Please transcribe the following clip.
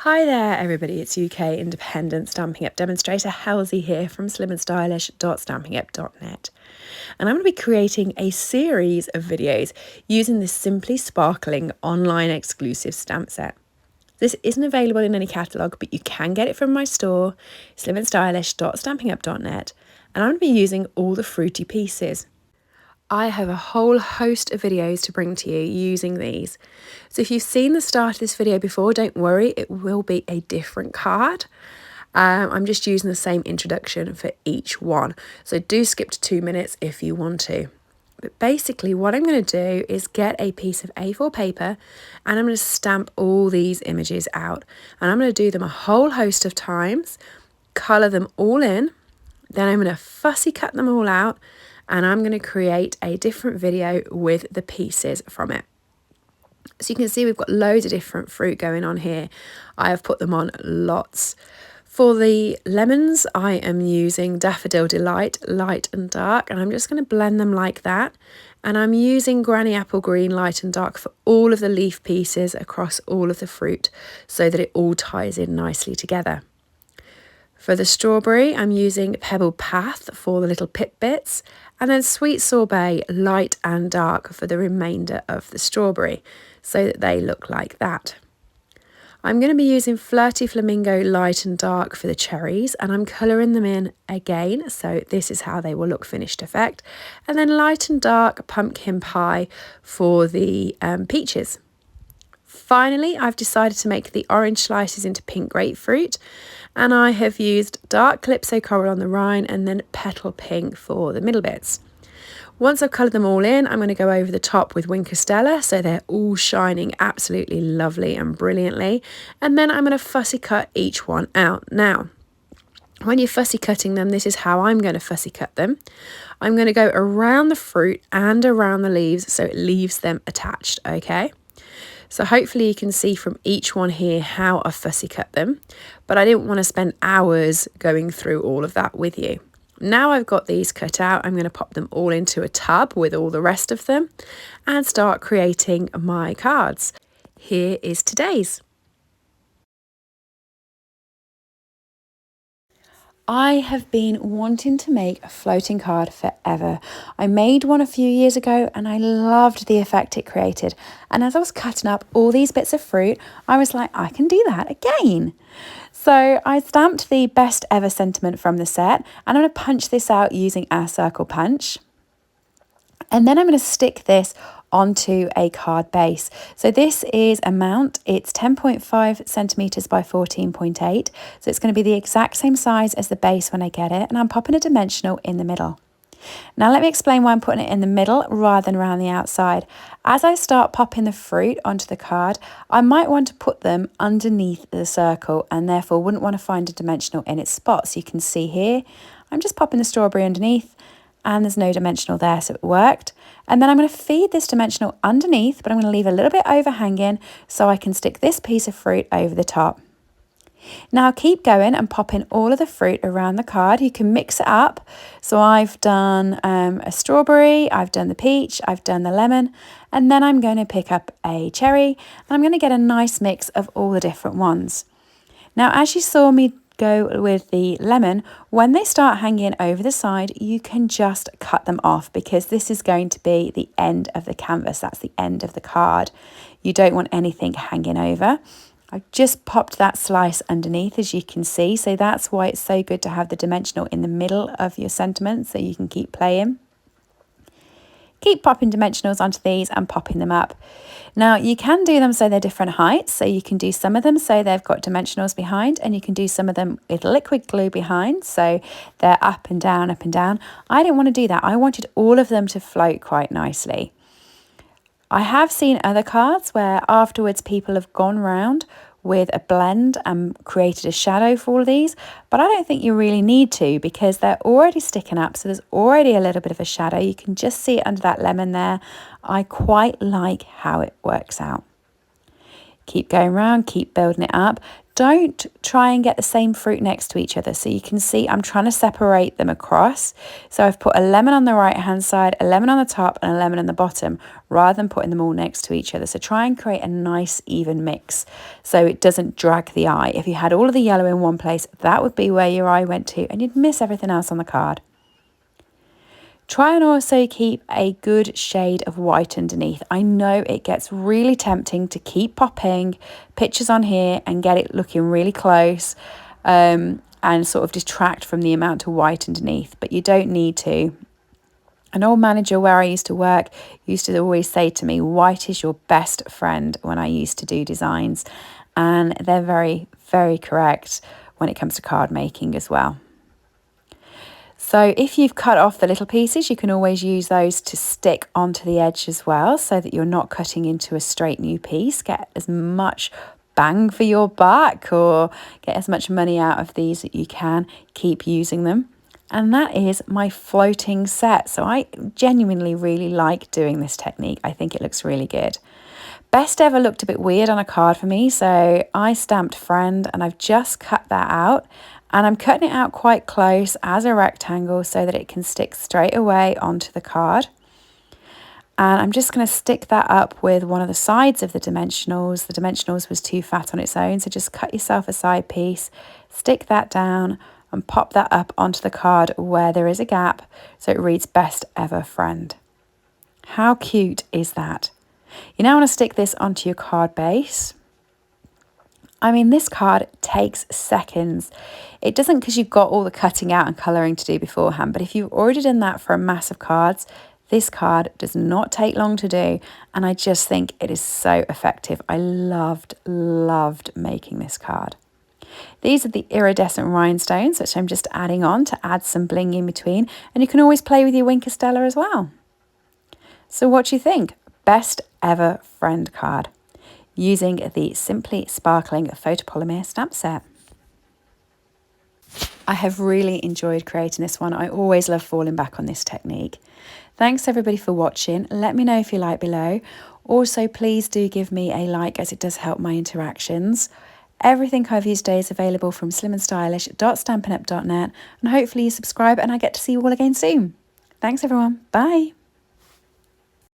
Hi there everybody, it's UK independent Stampin' Up demonstrator Halsey here from slimandstylish.stampinup.net, and I'm going to be creating a series of videos using this simply sparkling online exclusive stamp set. This isn't available in any catalogue, but you can get it from my store, slimandstylish.stampinup.net, and I'm going to be using all the fruity pieces. I have a whole host of videos to bring to you using these. So if you've seen the start of this video before, don't worry, it will be a different card. I'm just using the same introduction for each one. So do skip to 2 minutes if you want to. But basically what I'm going to do is get a piece of A4 paper and I'm going to stamp all these images out. And I'm going to do them a whole host of times, colour them all in, then I'm going to fussy cut them all out, and I'm going to create a different video with the pieces from it. So you can see we've got loads of different fruit going on here. I have put them on lots. For the lemons, I am using Daffodil Delight, light and dark, and I'm just going to blend them like that. And I'm using Granny Apple Green, light and dark, for all of the leaf pieces across all of the fruit so that it all ties in nicely together. For the strawberry, I'm using Pebble Path for the little pip bits, and then Sweet Sorbet, light and dark, for the remainder of the strawberry, so that they look like that. I'm going to be using Flirty Flamingo, light and dark, for the cherries, and I'm colouring them in again, so this is how they will look finished effect. And then light and dark Pumpkin Pie for the peaches. Finally, I've decided to make the orange slices into pink grapefruit, and I have used dark Calypso Coral on the rind and then Petal Pink for the middle bits. Once I've coloured them all in, I'm going to go over the top with Wink Stella so they're all shining absolutely lovely and brilliantly, and then I'm going to fussy cut each one out. Now, when you're fussy cutting them, this is how I'm going to fussy cut them. I'm going to go around the fruit and around the leaves so it leaves them attached, okay? So hopefully you can see from each one here how I fussy cut them, but I didn't want to spend hours going through all of that with you. Now I've got these cut out, I'm going to pop them all into a tub with all the rest of them and start creating my cards. Here is today's. I have been wanting to make a floating card forever. I made one a few years ago and I loved the effect it created. And as I was cutting up all these bits of fruit, I was like, I can do that again. So I stamped the best ever sentiment from the set, and I'm going to punch this out using our circle punch. And then I'm going to stick this onto a card base. So this is a mount, it's 10.5 centimeters by 14.8. So it's going to be the exact same size as the base when I get it. And I'm popping a dimensional in the middle. Now let me explain why I'm putting it in the middle rather than around the outside. As I start popping the fruit onto the card, I might want to put them underneath the circle and therefore wouldn't want to find a dimensional in its spot. So you can see here, I'm just popping the strawberry underneath, and there's no dimensional there, so it worked. And then I'm going to feed this dimensional underneath, but I'm going to leave a little bit overhanging so I can stick this piece of fruit over the top. Now keep going and pop in all of the fruit around the card. You can mix it up. So I've done a strawberry, I've done the peach, I've done the lemon, and then I'm going to pick up a cherry, and I'm going to get a nice mix of all the different ones. Now, as you saw me go with the lemon, when they start hanging over the side, you can just cut them off because this is going to be the end of the canvas. That's the end of the card. You don't want anything hanging over. I've just popped that slice underneath, as you can see, so that's why it's so good to have the dimensional in the middle of your sentiment so you can keep playing. Keep popping dimensionals onto these and popping them up. Now you can do them so they're different heights, so you can do some of them so they've got dimensionals behind, and you can do some of them with liquid glue behind so they're up and down, up and down. I didn't want to do that. I wanted all of them to float quite nicely. I have seen other cards where afterwards people have gone round with a blend and created a shadow for all of these, but I don't think you really need to because they're already sticking up, so there's already a little bit of a shadow. You can just see it under that lemon there. I quite like how it works out. Keep going around, keep building it up. Don't try and get the same fruit next to each other. So you can see I'm trying to separate them across. So I've put a lemon on the right hand side, a lemon on the top and a lemon on the bottom, rather than putting them all next to each other. So try and create a nice even mix so it doesn't drag the eye. If you had all of the yellow in one place, that would be where your eye went to and you'd miss everything else on the card. Try and also keep a good shade of white underneath. I know it gets really tempting to keep popping pictures on here and get it looking really close and sort of detract from the amount of white underneath, but you don't need to. An old manager where I used to work used to always say to me, white is your best friend when I used to do designs. And they're very, very correct when it comes to card making as well. So if you've cut off the little pieces, you can always use those to stick onto the edge as well so that you're not cutting into a straight new piece. Get as much bang for your buck or get as much money out of these that you can. Keep using them. And that is my floating set. So I genuinely really like doing this technique. I think it looks really good. Best ever looked a bit weird on a card for me. So I stamped friend and I've just cut that out. And I'm cutting it out quite close as a rectangle so that it can stick straight away onto the card. And I'm just going to stick that up with one of the sides of the dimensionals. The dimensionals was too fat on its own, so just cut yourself a side piece, stick that down and pop that up onto the card where there is a gap so it reads best ever friend. How cute is that? You now want to stick this onto your card base. I mean, this card takes seconds. It doesn't because you've got all the cutting out and colouring to do beforehand, but if you've already done that for a mass of cards, this card does not take long to do, and I just think it is so effective. I loved making this card. These are the iridescent rhinestones, which I'm just adding on to add some bling in between, and you can always play with your Winker Stella as well. So what do you think? Best ever friend card, using the Simply Sparkling Photopolymer stamp set. I have really enjoyed creating this one. I always love falling back on this technique. Thanks everybody for watching. Let me know if you like below. Also, please do give me a like as it does help my interactions. Everything I've used today is available from slimandstylish.stampinup.net, and hopefully you subscribe and I get to see you all again soon. Thanks everyone. Bye.